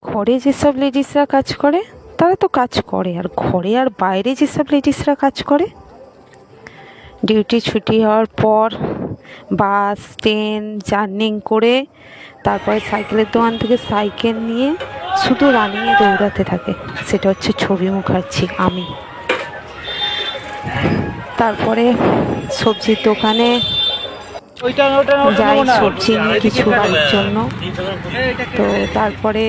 ঘরে যেসব লেডিসরা কাজ করে তারা তো কাজ করে, আর ঘরে আর বাইরে যেসব লেডিসরা কাজ করে, ডিউটি ছুটি হওয়ার পর বাস ট্রেন জার্নিং করে তারপরে সাইকেলের দোকান থেকে সাইকেল নিয়ে শুধু রানিংয়ে দৌড়াতে থাকে, সেটা হচ্ছে ছবি মুখার্জি আমি। তারপরে সবজির দোকানে যাই সবজি নিয়ে কিছু বাড়ির জন্য, তো তারপরে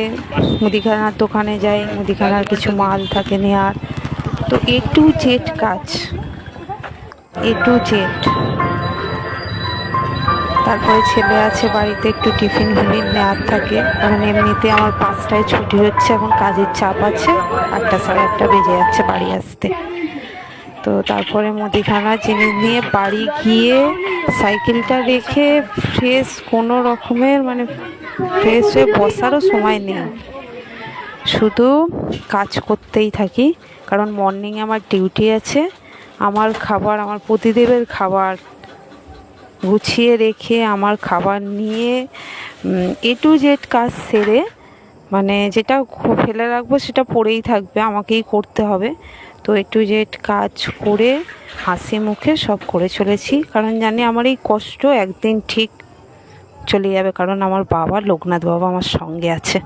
মুদিখানার দোকানে যাই, মুদিখানার কিছু মাল থাকে নেওয়ার। তো A to Z কাজ, A to Z। তারপরে ছেলে আছে বাড়িতে, একটু টিফিন ফিফিন নেওয়ার থাকে, কারণ এমনিতে আমার 5টায় ছুটি হচ্ছে, এখন কাজের চাপ আছে, 8টা সাড়ে 8টা বেজে যাচ্ছে বাড়ি আসতে। তো তারপরে মুদিখানা জিনিস নিয়ে বাড়ি গিয়ে সাইকেলটা রেখে ফ্রেশ কোনো রকমের ফ্রেশ হয়ে বসারও সময় নেই, শুধু কাজ করতেই থাকি। কারণ মর্নিংয়ে আমার ডিউটি আছে, আমার খাবার, আমার পতিদেবের খাবার গুছিয়ে রেখে আমার খাবার নিয়ে A to Z কাজ সেরে, যেটা ফেলে রাখবো সেটা পড়েই থাকবে, আমাকেই করতে হবে। তো A to Z কাজ করে হাসি মুখে সব করে চলেছি, কারণ জানি আমার এই কষ্ট একদিন ঠিক চলে যাবে, কারণ আমার বাবা লোকনাথ বাবা আমার সঙ্গে আছে।